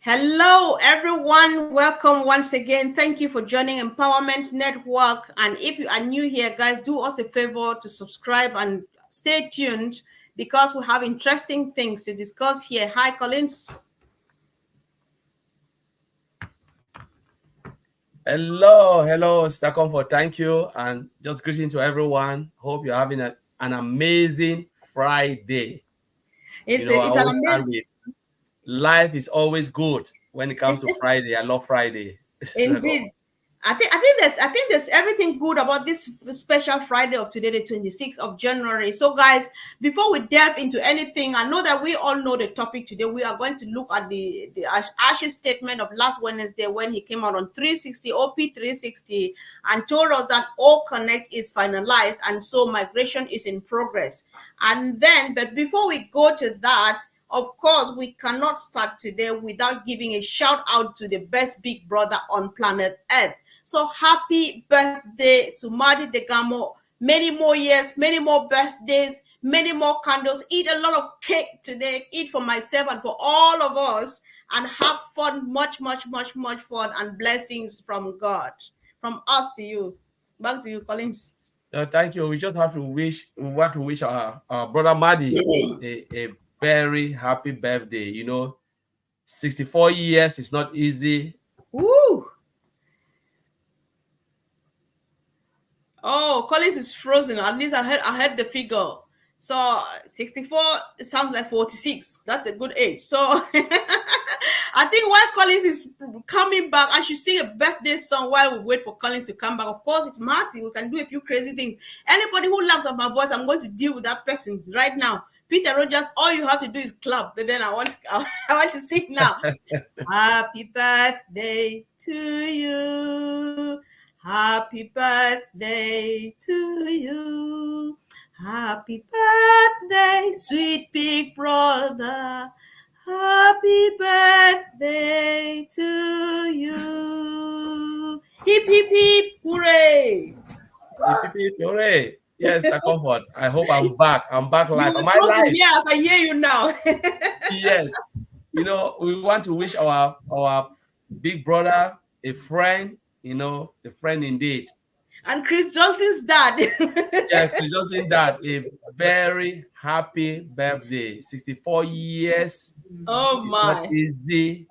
Hello, everyone. Welcome once again. Thank you for joining Empowerment Network. And if you are new here, guys, do us a favor to subscribe and stay tuned because we have interesting things to discuss here. Hi, Collins. Hello, Mr. Comfort. Thank you. And just greeting to everyone. Hope you're having an amazing Friday. It's I an always start amazing. with life is always good when it comes to Friday. I love Friday. Indeed. I think there's everything good about this special Friday of today, the 26th of January. So, guys, before we delve into anything, I know that we all know the topic today. We are going to look at the Ash's statement of last Wednesday when he came out on 360 OP 360 and told us that all connect is finalized and so migration is in progress. And then, but before we go to that, of course, we cannot start today without giving a shout out to the best big brother on planet Earth. So happy birthday to MartyDegarmo. Many more years, many more birthdays, many more candles. Eat a lot of cake today. Eat for myself and for all of us and have fun, much, much, much, much fun and blessings from God. From us to you. Back to you, Collins. Thank you. We want to wish our brother Maddy a very happy birthday. 64 years is not easy. Woo! Oh, Collins is frozen. At least I heard the figure. So 64 sounds like 46. That's a good age. So I think while Collins is coming back, I should sing a birthday song while we wait for Collins to come back. Of course, it's Marty. We can do a few crazy things. Anybody who laughs at my voice, I'm going to deal with that person right now. Peter Rogers, all you have to do is clap. But then I want to sing now. Happy birthday to you. Happy birthday to you. Happy birthday, sweet big brother. Happy birthday to you. Hip, hip, hip, hooray. Hooray. Yes, Mr. Comfort. I hope I'm back. I'm back live. Am I live? Yeah, I can hear you now. Yes. We want to wish our big brother a friend, a friend indeed. And Chris Johnson's dad. Yeah, Chris Johnson dad, a very happy birthday. 64 years. Oh It's not my. easy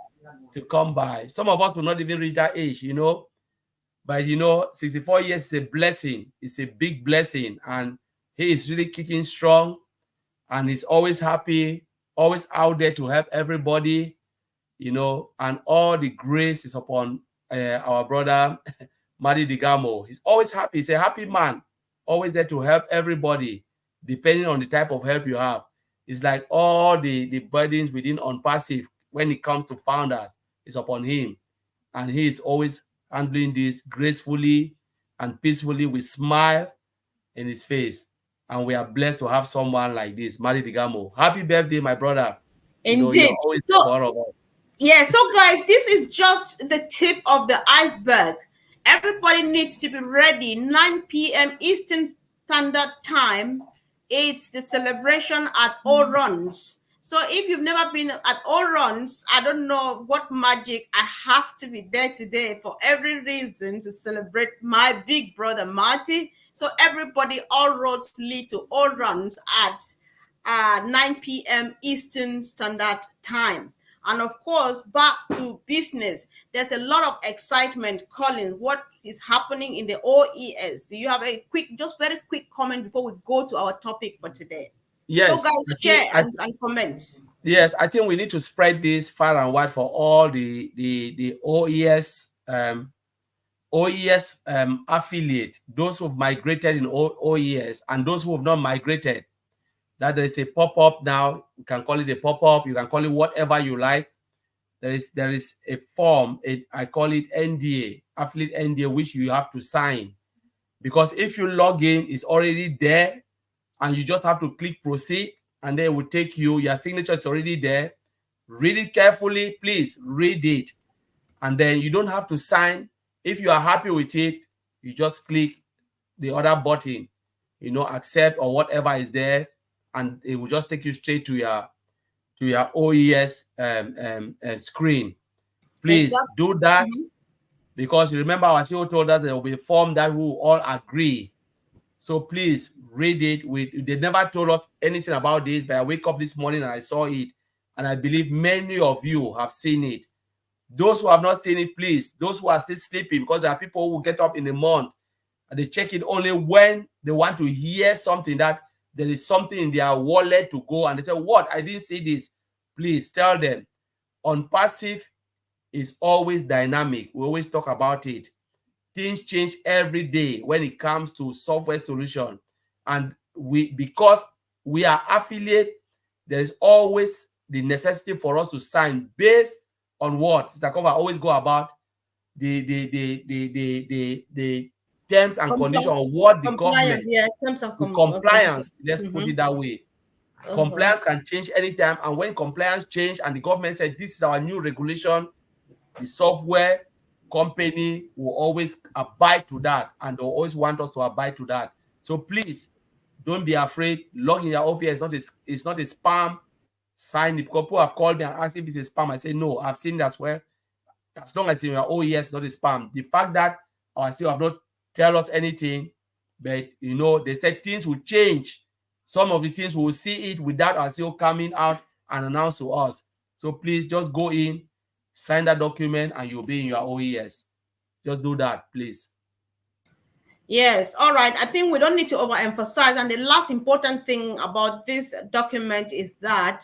to come by. Some of us will not even reach that age, But 64 years is a blessing. It's a big blessing. And he is really kicking strong. And he's always happy, always out there to help everybody, and all the grace is upon our brother MartyDegarmo. He's always happy. He's a happy man, always there to help everybody, depending on the type of help you have. It's like all the burdens within ONPASSIVE, when it comes to founders, is upon him. And he is always handling this gracefully and peacefully with smile in his face. And we are blessed to have someone like this, MartyDegarmo. Happy birthday, my brother. You're Indeed. always So, for all of us. yeah, so guys, this is just the tip of the iceberg. Everybody needs to be ready. 9 p.m. Eastern Standard Time. It's the celebration at All Runs. So if you've never been at All Runs, I don't know what magic. I have to be there today for every reason to celebrate my big brother Marty. So everybody, all roads lead to All Runs at 9 p.m. Eastern Standard Time. And of course, back to business. There's a lot of excitement, Colin. What is happening in the OES? Do you have a just very quick comment before we go to our topic for today? Yes, So, guys, share and comment. yes, I think we need to spread this far and wide for all the OES affiliate, those who've migrated in OES and those who have not migrated. That there is a pop-up now. You can call it a pop-up. You can call it whatever you like. There is a form. I call it NDA, affiliate NDA, which you have to sign. Because if you log in, it's already there, and you just have to click proceed, and then it will take you. Your signature is already there. Read it carefully, please. Read it, and then you don't have to sign. If you are happy with it, you just click the other button, accept or whatever is there, and it will just take you straight to your OES screen. Please Exactly. do that, Mhm. because remember our CEO told us there will be a form that we will all agree. So please read it. They never told us anything about this, but I wake up this morning and I saw it, and I believe many of you have seen it. Those who have not seen it, please, those who are still sleeping, because there are people who get up in the month and they check it only when they want to hear something, that there is something in their wallet to go, and they say, what, I didn't see this. Please tell them, Unpassive is always dynamic. We always talk about it. Things change every day when it comes to software solution, and because we are affiliate, there is always the necessity for us to sign based on what Sister Cover always go about, the terms and conditions of what the Compliance, government, yeah, terms and the compliance, let's put Mm-hmm. it that way. Uh-huh. Compliance can change anytime, and when compliance change and the government said this is our new regulation, the software company will always abide to that, and they'll always want us to abide to that. So please don't be afraid. Log in your OPS. It's not a spam. Sign it. People have called me and asked if it's a spam. I say no. I've seen it as well. As long as you are OES, not a spam. The fact that our CEO have not tell us anything, but they said things will change. Some of the things we will see it without our CEO coming out and announce to us. So please just go in, sign that document, and you'll be in your OES. Just do that, please. Yes, all right. I think we don't need to overemphasize. And the last important thing about this document is that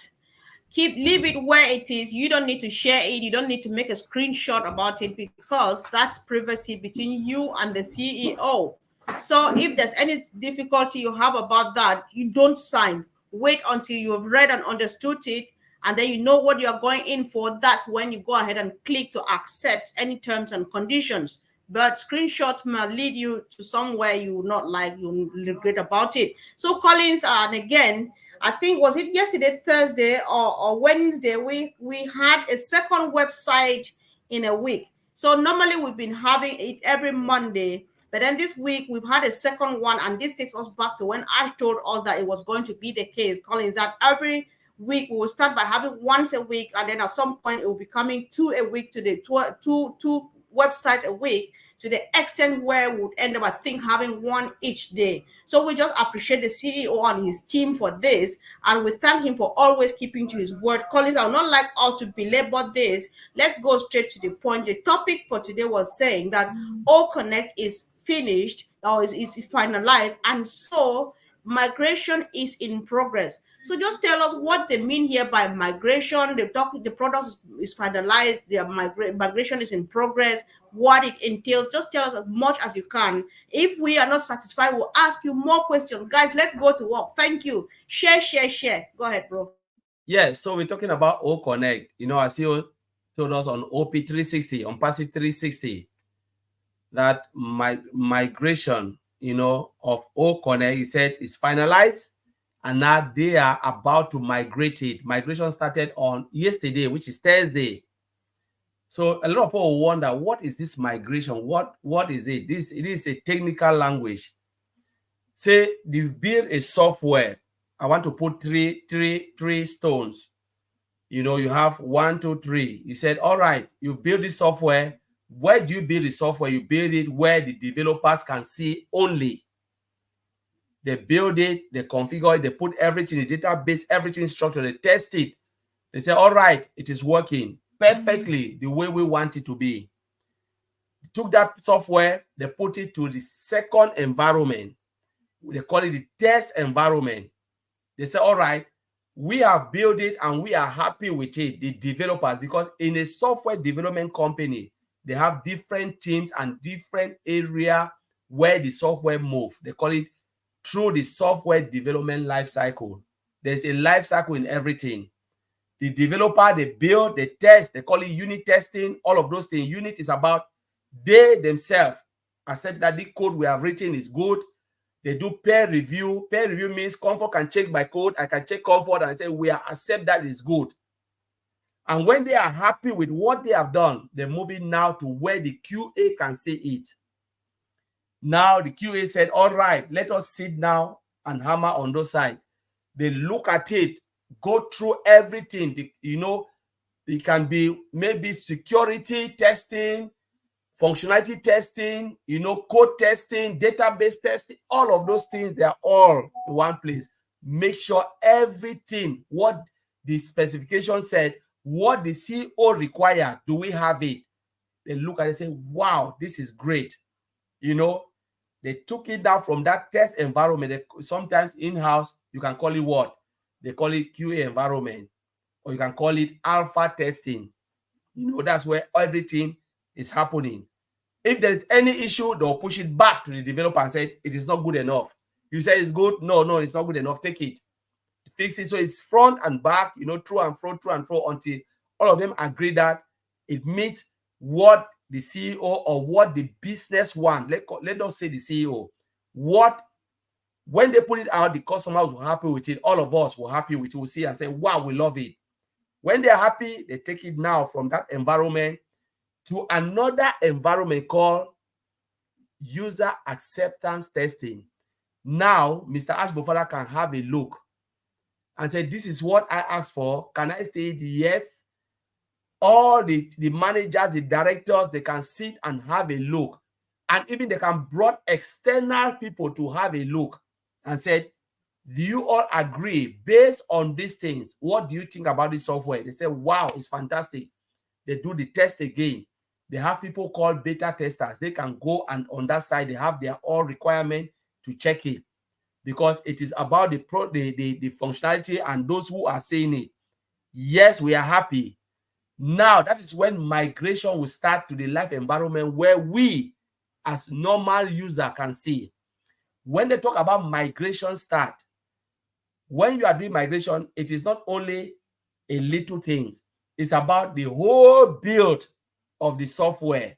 leave it where it is. You don't need to share it. You don't need to make a screenshot about it, because that's privacy between you and the CEO. So if there's any difficulty you have about that, you don't sign. Wait until you have read and understood it, and then you know what you're going in for. That's when you go ahead and click to accept any terms and conditions. But screenshots may lead you to somewhere you will not like, you regret about it. So Collins, and again, I think, was it yesterday, Thursday, or Wednesday, we had a second website in a week. So normally we've been having it every Monday, but then this week we've had a second one, and this takes us back to when Ash told us that it was going to be the case, Collins, that every week we will start by having once a week, and then at some point it will be coming two a week, to the two websites a week, to the extent where we would end up, I think, having one each day. So we just appreciate the CEO and his team for this, and we thank him for always keeping to his word. Collins, I would not like us to belabor this. Let's go straight to the point. The topic for today was saying that O Connect is finished, or is finalized, and so migration is in progress. So just tell us what they mean here by migration. The product is finalized, the migration is in progress, what it entails. Just tell us as much as you can. If we are not satisfied, we'll ask you more questions. Guys, let's go to work. Thank you. Share, share, share. Go ahead, bro. Yes, so we're talking about O Connect. Our CEO told us on OP360, on Passive 360, that migration, of O Connect, he said, is finalized, and now they are about to migrate it. Migration started on yesterday, which is Thursday. So a lot of people wonder, what is this migration? What is it? It is a technical language. Say you've built a software. I want to put three stones. You have 1, 2, 3. You said, all right, you build this software. Where do you build the software? You build it where the developers can see only. They build it, they configure it, they put everything in the database, everything structured, they test it. They say, all right, it is working perfectly the way we want it to be. They took that software, they put it to the second environment. They call it the test environment. They say, all right, we have built it and we are happy with it, the developers, because in a software development company, they have different teams and different area where the software move. They call it through the software development life cycle. There's a life cycle in everything. The developer, they build, they test, they call it unit testing, all of those things. Unit is about they themselves accept that the code we have written is good. They do peer review. Peer review means Comfort can check my code. I can check Comfort and I say, we accept that is good. And when they are happy with what they have done, they're moving now to where the QA can see it. Now the QA said, all right, let us sit now and hammer on those sides. They look at it, go through everything, It can be maybe security testing, functionality testing, code testing, database testing, all of those things, they are all in one place. Make sure everything, what the specification said, what the CEO required, do we have it? They look at it and say, wow, this is great. They took it down from that test environment. Sometimes in-house, you can call it what? They call it QA environment, or you can call it alpha testing. That's where everything is happening. If there is any issue, they'll push it back to the developer and say, it is not good enough. You say it's good. No, it's not good enough. Take it. Fix it. So it's front and back, through and fro, until all of them agree that it meets what the CEO or what the business want. Let us say the CEO. When they put it out, the customers were happy with it. All of us were happy with it. We'll see and say, wow, we love it. When they're happy, they take it now from that environment to another environment called user acceptance testing. Now, Mr. Ashbofara can have a look and say, this is what I asked for. Can I say yes? All the managers, the directors, they can sit and have a look. And even they can brought external people to have a look and said, do you all agree based on these things? What do you think about this software? They say, wow, it's fantastic. They do the test again. They have people called beta testers. They can go, and on that side, they have their all requirement to check it, because it is about the functionality and those who are saying it. Yes, we are happy. Now, that is when migration will start to the live environment where we, as normal user, can see. When they talk about migration start, when you are doing migration, it is not only a little things. It's about the whole build of the software.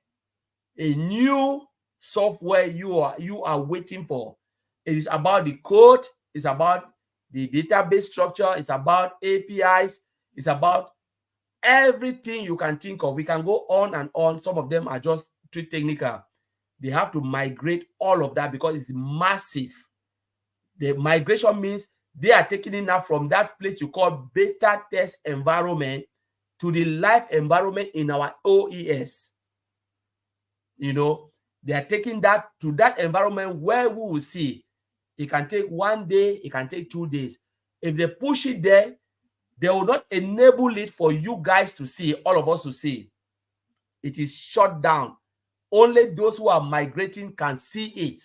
A new software you are waiting for. It is about the code. It's about the database structure. It's about APIs. It's about everything you can think of. We can go on and on. Some of them are just too technical. They have to migrate all of that because it's massive. The migration means they are taking it now from that place you call beta test environment to the live environment in our OES. They are taking that to that environment where we will see. It can take 1 day, it can take 2 days. If they push it there, they will not enable it for you guys to see, all of us to see. It is shut down. Only those who are migrating can see it,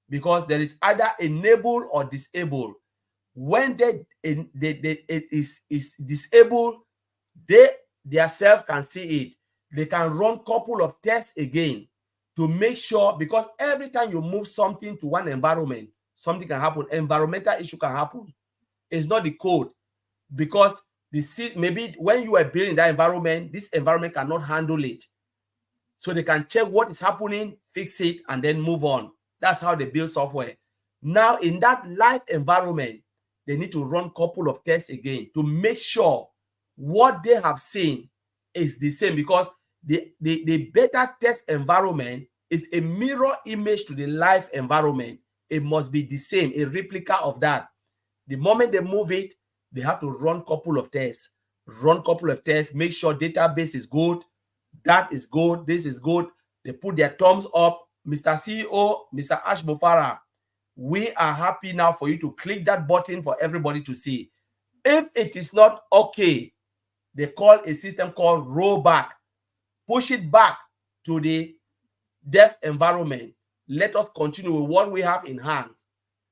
because there is either enable or disable. When it is disabled, they themselves can see it. They can run couple of tests again to make sure, because every time you move something to one environment, something can happen. Environmental issue can happen. It's not the code, because maybe when you are building that environment, this environment cannot handle it. So they can check what is happening, fix it, and then move on. That's how they build software. Now, in that live environment, they need to run a couple of tests again to make sure what they have seen is the same, because the beta test environment is a mirror image to the live environment. It must be the same, a replica of that. The moment they move it, they have to run a couple of tests. Make sure database is good, that is good, this is good. They put their thumbs up. Mr. CEO, Mr. Ashbofara, we are happy now for you to click that button for everybody to see. If it is not okay, they call a system called rollback. Push it back to the dev environment. Let us continue with what we have in hands,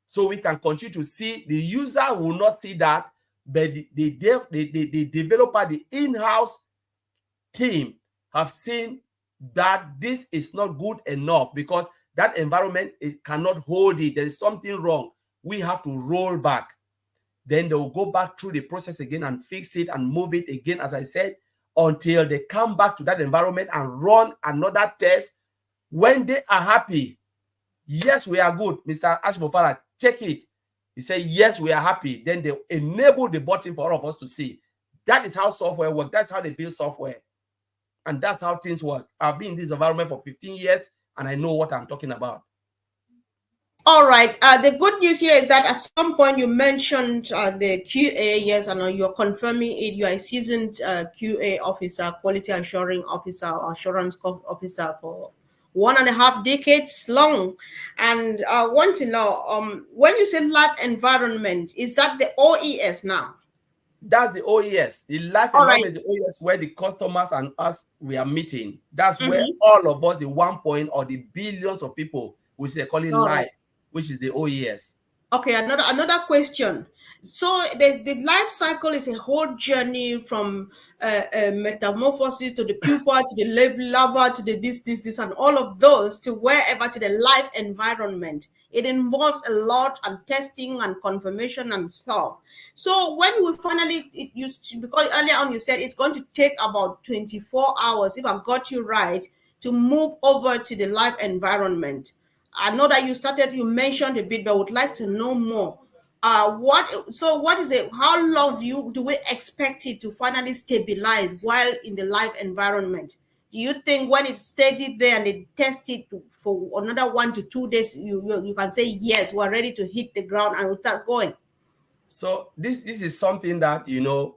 so we can continue to see. The user will not see that, but the developer, the in-house team have seen that this is not good enough, because that environment, it cannot hold it. There is something wrong. We have to roll back. Then they will go back through the process again and fix it and move it again, as I said, until they come back to that environment and run another test. When they are happy, yes, we are good, Mr. Ashbofara, check it. He said, yes, we are happy. Then they enable the button for all of us to see. That is how software works. That's how they build software. And that's how things work. I've been in this environment for 15 years, and I know what I'm talking about. All right. The good news here is that at some point you mentioned the QA, yes, and you're confirming it. You are a seasoned QA officer, quality assuring officer, or officer for 1.5 decades long. And I want to know, when you say life environment, is that the OES now? That's the OES. The life All right. environment is the OES where the customers and us we are meeting. That's where Mm-hmm. all of us, the 1 point or the billions of people, which they call it All right. life, which is the OES. Okay, another question. So the life cycle is a whole journey from metamorphosis to the pupa to the lava to the this and all of those to wherever to the life environment. It involves a lot and testing and confirmation and stuff. So when we finally it used because earlier on you said it's going to take about 24 hours if I got you right to move over to the live environment. I know that you mentioned a bit, but would like to know more. What is it? How long do we expect it to finally stabilize while in the live environment? Do you think when it's steady there and they test it for another 1 to 2 days, you can say yes, we're ready to hit the ground and we'll start going? So this is something that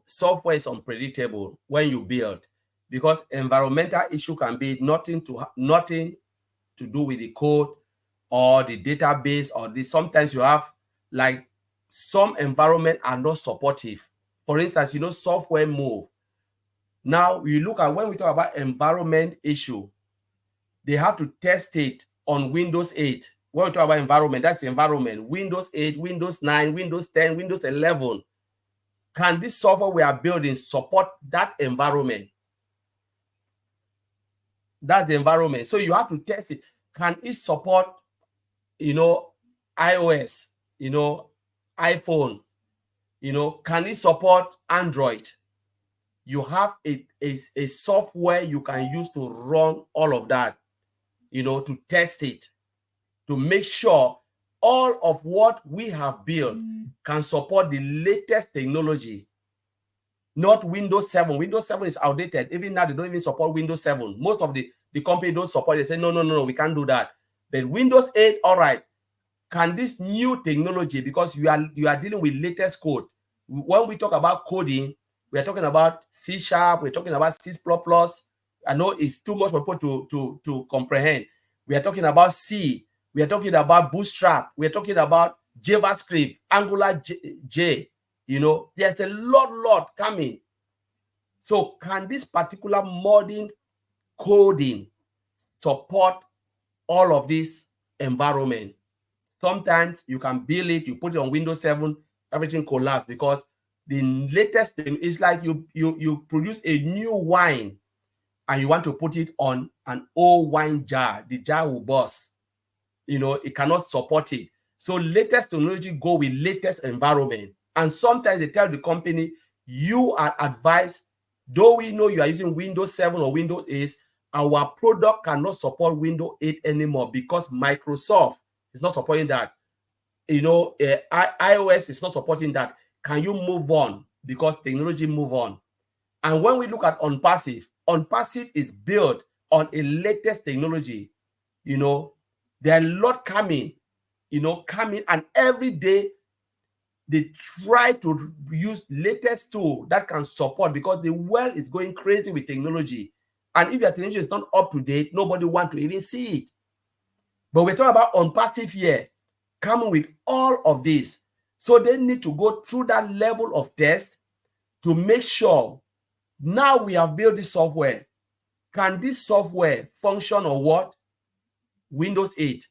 software is unpredictable when you build, because environmental issue can be nothing to do with the code or the database or the sometimes you have like some environment are not supportive. For instance, software move. Now you look at when we talk about environment issue, they have to test it on Windows 8. When we talk about environment, that's the environment. Windows 8, Windows 9, Windows 10, Windows 11. Can this software we are building support that environment? That's the environment. So you have to test it. Can it support, iOS, iPhone? Can it support Android? You have a software you can use to run all of that, to test it, to make sure all of what we have built can support the latest technology, not Windows 7. Windows 7 is outdated. Even now, they don't even support Windows 7. Most of the company don't support it. They say, no, we can't do that. But Windows 8, all right, can this new technology, because you are dealing with latest code. When we talk about coding, we are talking about C#, we're talking about C++. I know it's too much for people to comprehend. We are talking about C. We are talking about Bootstrap. We are talking about JavaScript, Angular J. There's a lot coming. So can this particular modern coding support all of this environment? Sometimes you can build it, you put it on Windows 7, everything collapse because the latest thing is like you produce a new wine and you want to put it on an old wine jar. The jar will burst. It cannot support it. So latest technology go with latest environment. And sometimes they tell the company, you are advised, though we know you are using Windows 7 or Windows 8, our product cannot support Windows 8 anymore because Microsoft is not supporting that. iOS is not supporting that. Can you move on? Because technology move on. And when we look at Unpassive is built on a latest technology. There are a lot coming, and every day they try to use latest tool that can support, because the world is going crazy with technology. And if your technology is not up to date, nobody want to even see it. But we're talking about Unpassive here, coming with all of this. So they need to go through that level of test to make sure now we have built this software. Can this software function on what? Windows 8,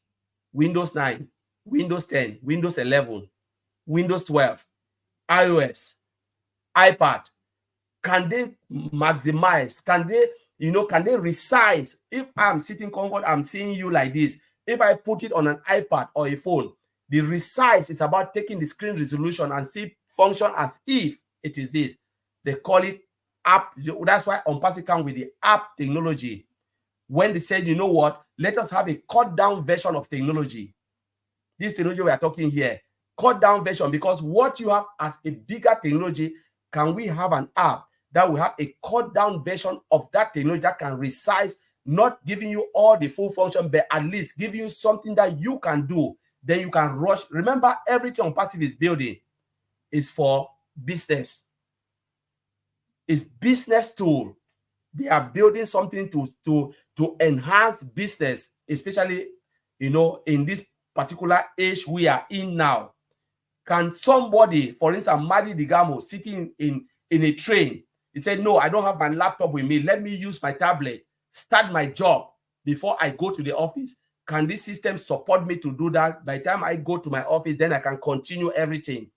Windows 9, Windows 10, Windows 11, Windows 12, iOS, iPad. Can they maximize? Can they resize? If I'm sitting comfort, I'm seeing you like this. If I put it on an iPad or a phone, the resize is about taking the screen resolution and see function as if it is this. They call it app. That's why Unpassive comes with the app technology. When they said, you know what, let us have a cut down version of technology. This technology we are talking here, cut down version, because what you have as a bigger technology, can we have an app that will have a cut down version of that technology that can resize, not giving you all the full function, but at least giving you something that you can do then you can rush. Remember, everything Unpassive is building is for business. It's business tool. They are building something to enhance business, especially, in this particular age we are in now. Can somebody, for instance, MartyDegarmo, sitting in a train, he said, no, I don't have my laptop with me. Let me use my tablet, start my job before I go to the office. Can this system support me to do that? By the time I go to my office, then I can continue everything.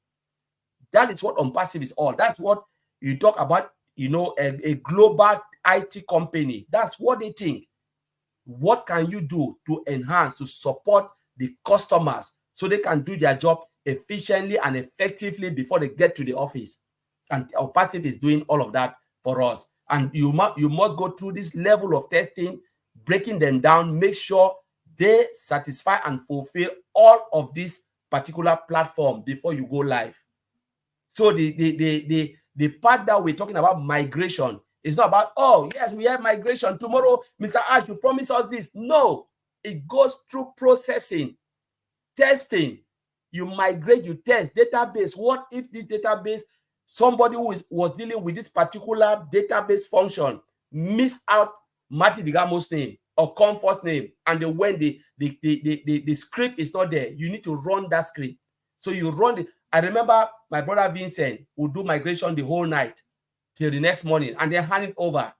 That is what Unpassive is all. That's what you talk about, a global IT company. That's what they think. What can you do to enhance, to support the customers so they can do their job efficiently and effectively before they get to the office? And Unpassive is doing all of that for us. And you must go through this level of testing, breaking them down, make sure they satisfy and fulfill all of this particular platform before you go live. So the part that we're talking about, migration, is not about, oh yes, we have migration tomorrow, Mr. Ash, you promise us this. No, it goes through processing, testing. You migrate, you test database. What if this database, somebody who was dealing with this particular database function miss out MartyDegarmo's name or Comfort's name, and when the script is not there, you need to run that script. So you run it. I remember my brother Vincent would do migration the whole night till the next morning, and then hand it over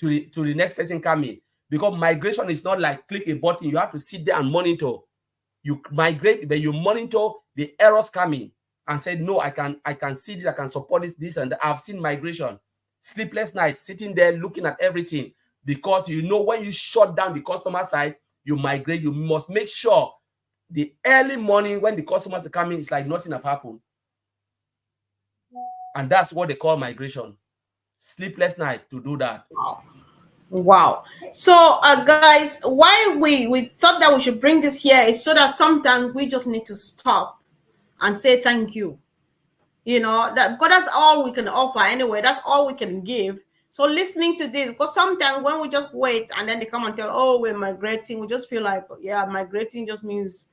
to the next person coming. Because migration is not like click a button. You have to sit there and monitor. You migrate, but you monitor the errors coming and say, no, I can see this, I can support this and that. I've seen migration, sleepless nights, sitting there looking at everything, because when you shut down the customer side, you migrate, you must make sure the early morning when the customers are coming, it's like nothing have happened. And that's what they call migration. Sleepless night to do that. Wow. So, guys, why we thought that we should bring this here is so that sometimes we just need to stop and say thank you. That because that's all we can offer anyway. That's all we can give. So listening to this, because sometimes when we just wait and then they come and tell, oh, we're migrating, we just feel like, yeah, migrating just means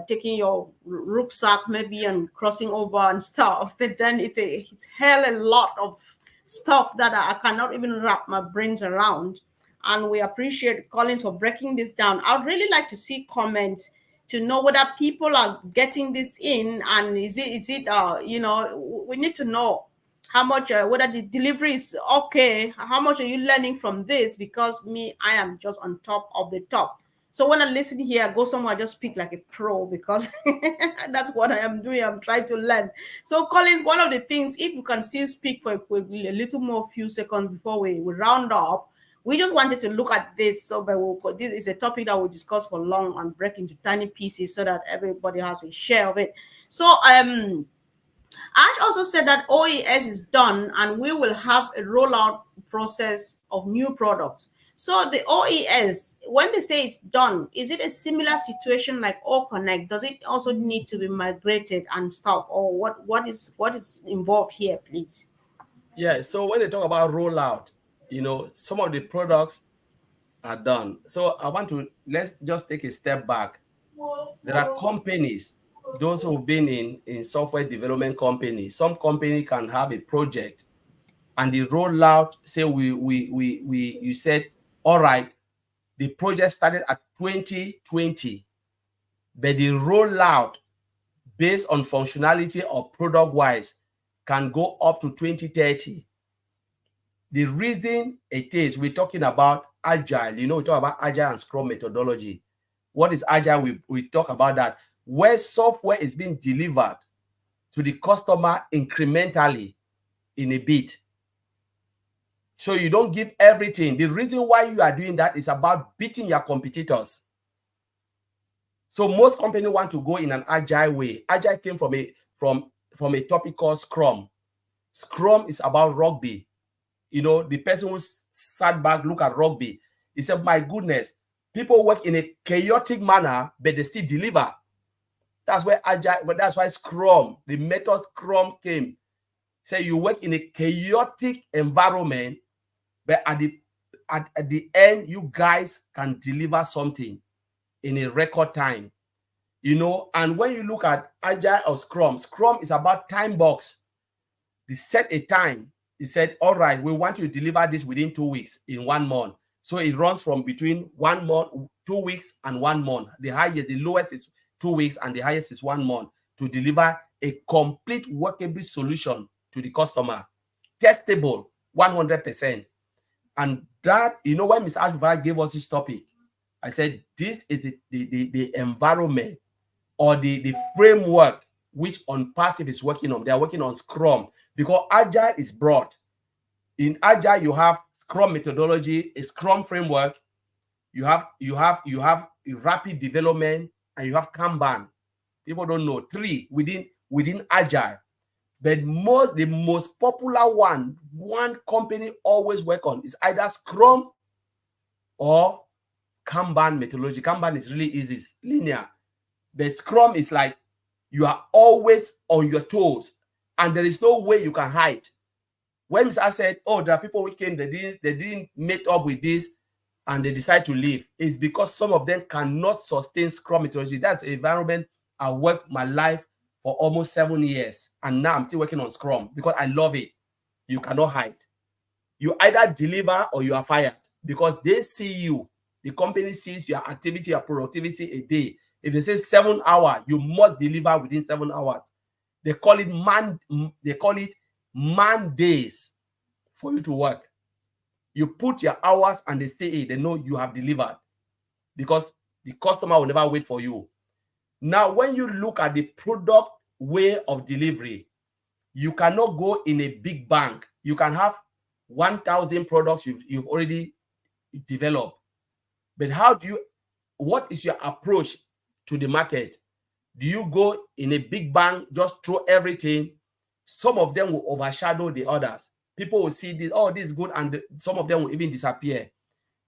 taking your rucksack maybe and crossing over and stuff. But then it's hell a lot of stuff that I cannot even wrap my brains around. And we appreciate Collins for breaking this down. I'd really like to see comments to know whether people are getting this in, and is it we need to know how much whether the delivery is okay, how much are you learning from this, because I am just on top of the top. So when I listen here, I go somewhere, I just speak like a pro, because that's what I am doing. I'm trying to learn. So Collins, one of the things, if you can still speak for a little more few seconds before we round up, we just wanted to look at this. So but this is a topic that we'll discuss for long and break into tiny pieces so that everybody has a share of it. So Ash also said that OES is done and we will have a rollout process of new products. So the OES, when they say it's done, is it a similar situation like O Connect? Does it also need to be migrated and stuff, or what is involved here, please? Yeah. So when they talk about rollout, some of the products are done. So let's just take a step back. There are companies, those who've been in software development companies. Some company can have a project and the rollout, say you said, all right, the project started at 2020, but the rollout based on functionality or product wise can go up to 2030. The reason it is, we're talking about agile, we talk about agile and Scrum methodology. What is agile? We talk about that, where software is being delivered to the customer incrementally in a bit. So you don't give everything. The reason why you are doing that is about beating your competitors. So most companies want to go in an agile way. Agile came from a topic called Scrum. Scrum is about rugby. The person who sat back, look at rugby, he said, my goodness, people work in a chaotic manner, but they still deliver. That's why agile, that's why Scrum, the method Scrum came. Say you work in a chaotic environment, but at the end, you guys can deliver something in a record time. you know. And when you look at Agile or Scrum is about time box. They set a time. He said, all right, we want you to deliver this within 2 weeks, in 1 month. So it runs from between 1 month, 2 weeks, and 1 month. The lowest is 2 weeks, and the highest is 1 month, to deliver a complete workable solution to the customer, testable 100%. And that, you know, when Ms. Ashbara gave us this topic, I said, this is the environment or the framework which ONPASSIVE is working on. They are working on Scrum, because Agile is broad. In Agile, you have Scrum methodology, a Scrum framework, you have rapid development, and you have Kanban. People don't know 3 within Agile. But the most popular one company always work on is either Scrum or Kanban methodology. Kanban is really easy, it's linear. But Scrum is like you are always on your toes, and there is no way you can hide. When I said, oh, there are people who came, they didn't meet up with this, and they decide to leave, it's because some of them cannot sustain Scrum methodology. That's the environment I worked my life for almost 7 years, and now I'm still working on Scrum because I love it. You cannot hide. You either deliver or you are fired, because they see you. The company sees your activity, your productivity a day. If they say 7 hours, you must deliver within 7 hours. They call it man days for you to work. You put your hours and they stay in. They know you have delivered, because the customer will never wait for you. Now, when you look at the product way of delivery, you cannot go in a big bank. You can have 1,000 products you've already developed. But what is your approach to the market? Do you go in a big bang, just throw everything? Some of them will overshadow the others. People will see this, oh, this is good, and some of them will even disappear.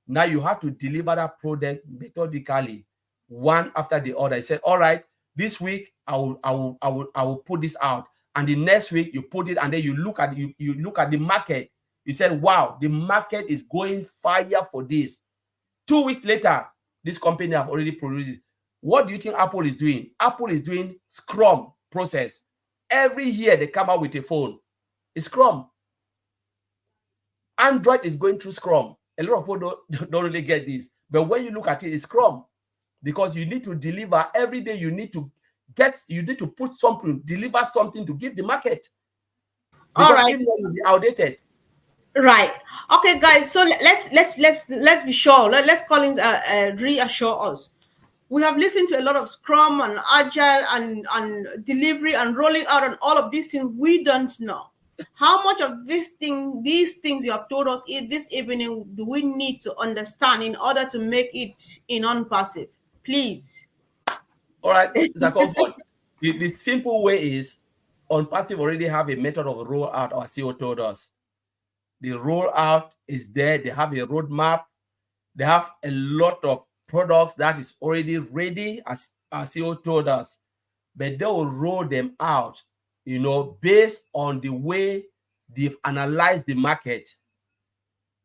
Now you have to deliver that product methodically, one after the other. I said, all right, this week I will put this out, and the next week you put it, and then you look at the market. You said, wow, the market is going fire for this. 2 weeks later, this company have already produced it. What do you think Apple is doing? Apple is doing Scrum process. Every year they come out with a phone. It's Scrum. Android is going through Scrum. A lot of people don't really get this. But when you look at it, it's Scrum. Because you need to deliver every day. You need to put something, deliver something to give the market. Because all right, if not, you'll be outdated. right. Okay, guys. So let's be sure. Let's call in reassure us. We have listened to a lot of Scrum and Agile and delivery and rolling out and all of these things. We don't know how much of these things you have told us this evening do we need to understand in order to make it in ONPASSIVE, please. All right, the comfort. The simple way is, ONPASSIVE already have a method of rollout. Our CEO told us the rollout is there. They have a roadmap. They have a lot of products that is already ready, as our CEO told us, but they will roll them out, you know, based on the way they've analyzed the market.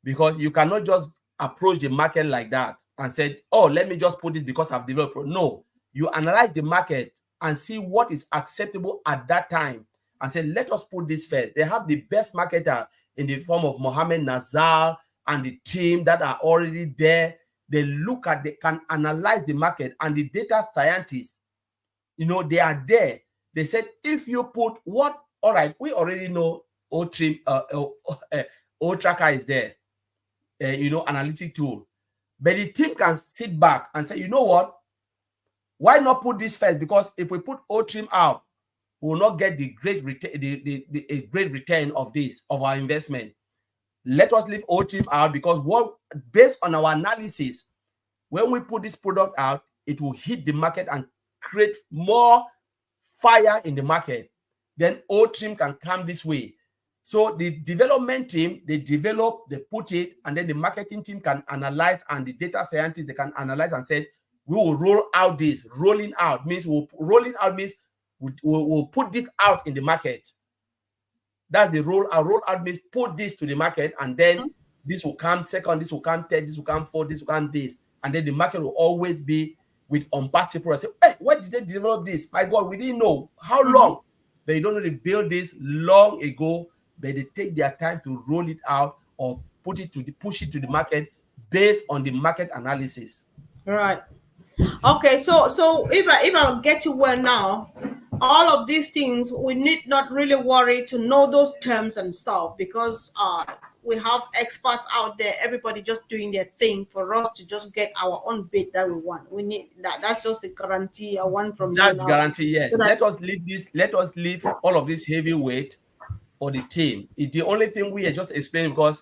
Because you cannot just approach the market like that and say, oh, let me just put this because I've developed. No, you analyze the market and see what is acceptable at that time and say, let us put this first. They have the best marketer in the form of Mohammed Nazar and the team that are already there. They can analyze the market, and the data scientists, you know, they are there. They said, if you put all right, we already know O-Tracker is there, you know, analytic tool. But the team can sit back and say, you know what? Why not put this first? Because if we put O-Trim out, we will not get the great return of our investment. Let us leave O-Trim out, because based on our analysis, when we put this product out, it will hit the market and create more fire in the market. Then O-Trim can come this way. So the development team, they develop, they put it, and then the marketing team can analyze, and the data scientists, they can analyze and say, we will roll out this. Rolling out means we'll put this out in the market. That's the roll out. Roll out means put this to the market, and then this will come second, this will come third, this will come fourth, this will come this. And then the market will always be with unpassive products. Say, hey, why did they develop this? My God, we didn't know. How Mhm. long? They don't really build this long ago, but they take their time to roll it out or push it to the market based on the market analysis. Right. Okay, so if I get you well now, all of these things we need not really worry to know those terms and stuff, because we have experts out there, everybody just doing their thing for us to just get our own bit that we want. We need that. That's just the guarantee I want from you That's now. guarantee, So yes. that Let us leave this, let us leave all of this heavy weight for the team. It's the only thing we are just explaining because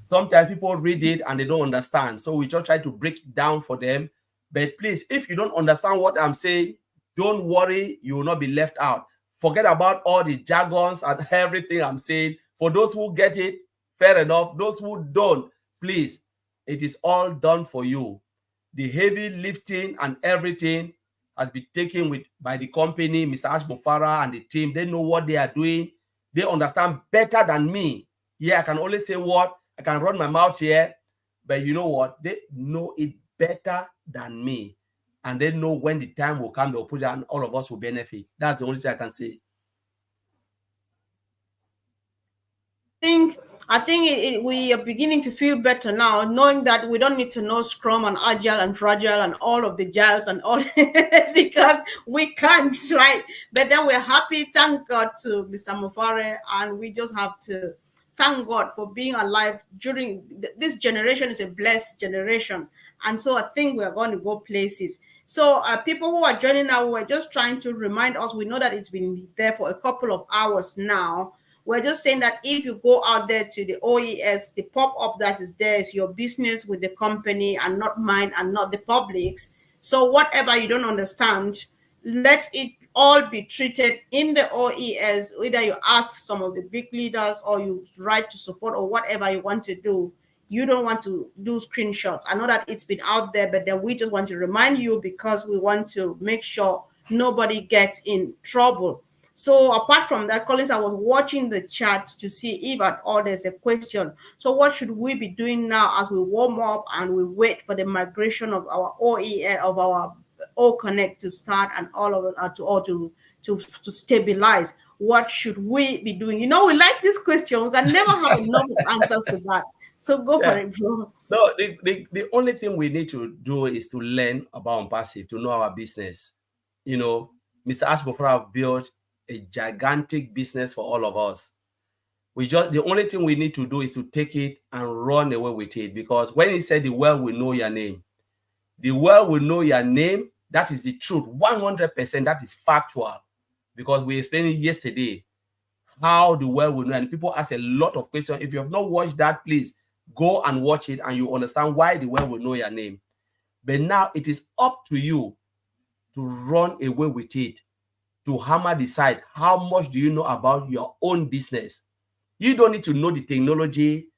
sometimes people read it and they don't understand. So we just try to break it down for them. But please, if you don't understand what I'm saying, don't worry, you will not be left out. Forget about all the jargons and everything I'm saying. For those who get it, fair enough. Those who don't, please, it is all done for you. The heavy lifting and everything has been taken with by the company, Mr. Ashmofara and the team. They know what they are doing. They understand better than me. Yeah, I can only say what I can run my mouth here, but you know what? They know it better than me, and they know when the time will come, they'll put it, and all of us will benefit. That's the only thing I can say. think I think we are beginning to feel better now, knowing that we don't need to know Scrum and Agile and Fragile and all of the jazz and all because we can't, right? But then we're happy, thank God to Mr. Mufare, and we just have to thank God for being alive during this generation is a blessed generation, and so I think we are going to go places. So, people who are joining now, we're just trying to remind us. We know that it's been there for a couple of hours now. We're just saying that if you go out there to the OES, the pop-up that is there is your business with the company and not mine and not the public's. So whatever you don't understand, let it all be treated in the OES. Either you ask some of the big leaders or you write to support or whatever you want to do. You don't want to do screenshots. I know that it's been out there, but then we just want to remind you because we want to make sure nobody gets in trouble. So apart from that, Collins, I was watching the chat to see if at all there's a question. So what should we be doing now as we warm up and we wait for the migration of our OEA of our O Connect to start and all of it to stabilize? What should we be doing? We like this question. We can never have enough answers to that. So go for Yeah. it, bro. No, the only thing we need to do is to learn about passive, to know our business. Mr. Ashbofra have built a gigantic business for all of us. The only thing we need to do is to take it and run away with it, because when he said the world will know your name, the world will know your name. That is the truth, 100%. That is factual, because we explained it yesterday how the world will know. And people ask a lot of questions. If you have not watched that, please go and watch it, and you understand why the world will know your name. But now it is up to you to run away with it, to hammer the side. How much do you know about your own business? You don't need to know the technology,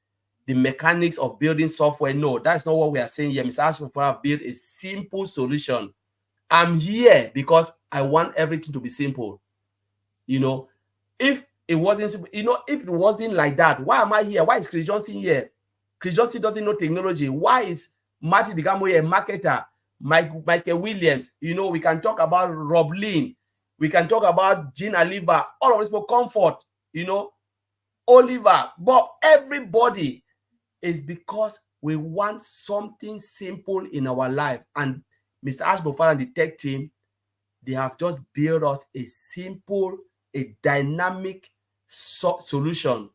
the mechanics of building software. No, that's not what we are saying here. Mr. Ashford built a simple solution. I'm here because I want everything to be simple. If it wasn't simple, if it wasn't like that, why am I here? Why is Chris Johnson here? Chris Johnson doesn't know technology. Why is MartyDegarmo here, a marketer? Michael Williams, we can talk about Rob Lynn. We can talk about Gene Aliva, all of this for comfort, Oliver, Bob, everybody, is because we want something simple in our life. And Mr. Ashbofar and the tech team, they have just built us a simple, a dynamic solution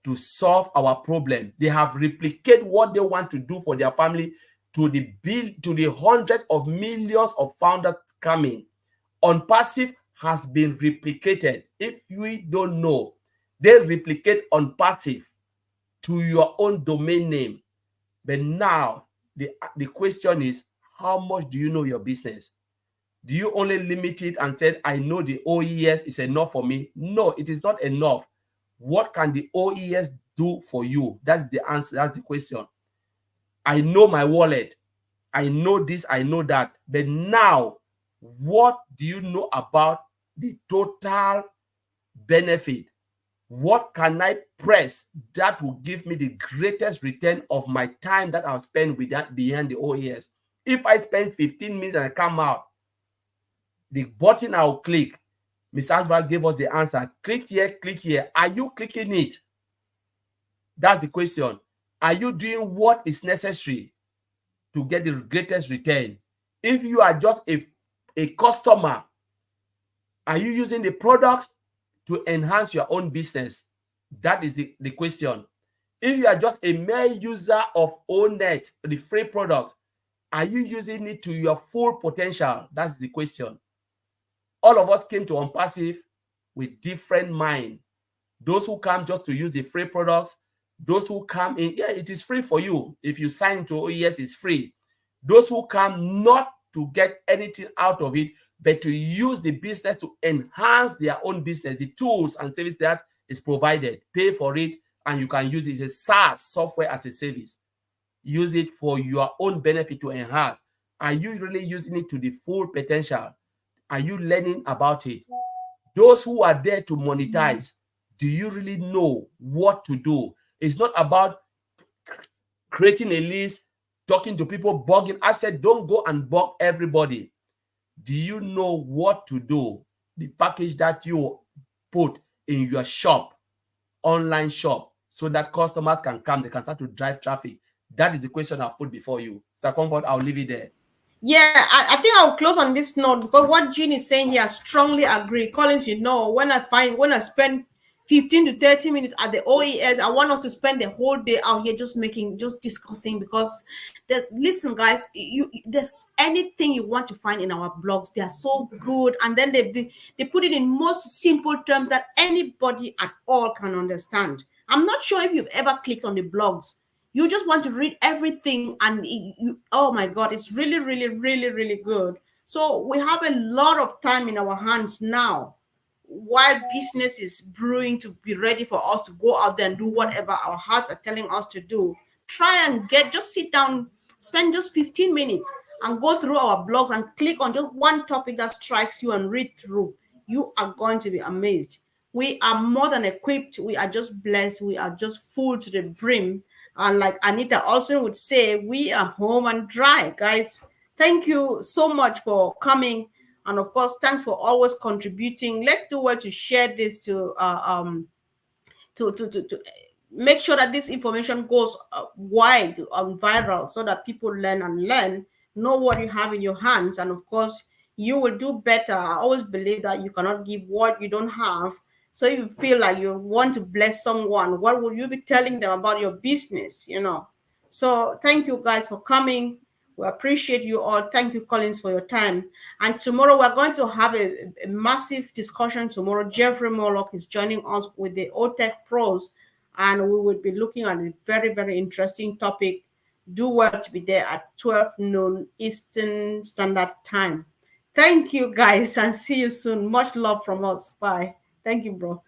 to solve our problem. They have replicated what they want to do for their family to the hundreds of millions of founders coming. Unpassive has been replicated. If we don't know, they replicate Unpassive to your own domain name. But now the question is, how much do you know your business? Do you only limit it and say, I know the OES is enough for me? No, it is not enough. What can the OES do for you? That's the answer. That's the question. I know my wallet. I know this, I know that. But now, what do you know about the total benefit? What can I press that will give me the greatest return of my time that I'll spend with that behind the OES? If I spend 15 minutes and I come out, the button I'll click, Ms. Ashva gave us the answer. Click here, click here. Are you clicking it? That's the question. Are you doing what is necessary to get the greatest return? If you are just a customer, are you using the products to enhance your own business? That is the question. If you are just a mere user of ONET, the free products, are you using it to your full potential? That's the question. All of us came to Unpassive with different mind. Those who come just to use the free products, those who come in, yeah, it is free for you. If you sign into OES, it's free. Those who come not to get anything out of it, but to use the business to enhance their own business, the tools and service that is provided, pay for it, and you can use it as a SaaS, software as a service. Use it for your own benefit to enhance. Are you really using it to the full potential? Are you learning about it? Those who are there to monetize, do you really know what to do? It's not about creating a list, talking to people, bugging. I said, don't go and bug everybody. Do you know what to do? The package that you put in your shop, online shop, so that customers can come, they can start to drive traffic. That is the question I've put before you. Sir Comfort, I'll leave it there. Yeah, I think I'll close on this note because what Jean is saying here, I strongly agree. Collins, when I spend 15 to 30 minutes at the OES, I want us to spend the whole day out here just discussing, because listen, guys, there's anything you want to find in our blogs. They are so good. And then they put it in most simple terms that anybody at all can understand. I'm not sure if you've ever clicked on the blogs. You just want to read everything, and oh my god, it's really, really, really, really good. So we have a lot of time in our hands now, while business is brewing, to be ready for us to go out there and do whatever our hearts are telling us to do. Try and just sit down, spend just 15 minutes and go through our blogs and click on just one topic that strikes you and read through. You are going to be amazed. We are more than equipped. We are just blessed. We are just full to the brim. And like Anita Olsen would say, we are home and dry, guys. Thank you so much for coming. And of course, thanks for always contributing. Let's do well to share this to make sure that this information goes wide and viral, so that people learn and learn, know what you have in your hands. And of course, you will do better. I always believe that you cannot give what you don't have. So if you feel like you want to bless someone, what would you be telling them about your business? So thank you guys for coming. We appreciate you all. Thank you, Collins, for your time. And tomorrow we're going to have a massive discussion. Tomorrow, Jeffrey Morlock is joining us with the OTech Pros, and we will be looking at a very, very interesting topic. Do well to be there at 12 noon Eastern Standard Time. Thank you, guys, and see you soon. Much love from us. Bye. Thank you, bro.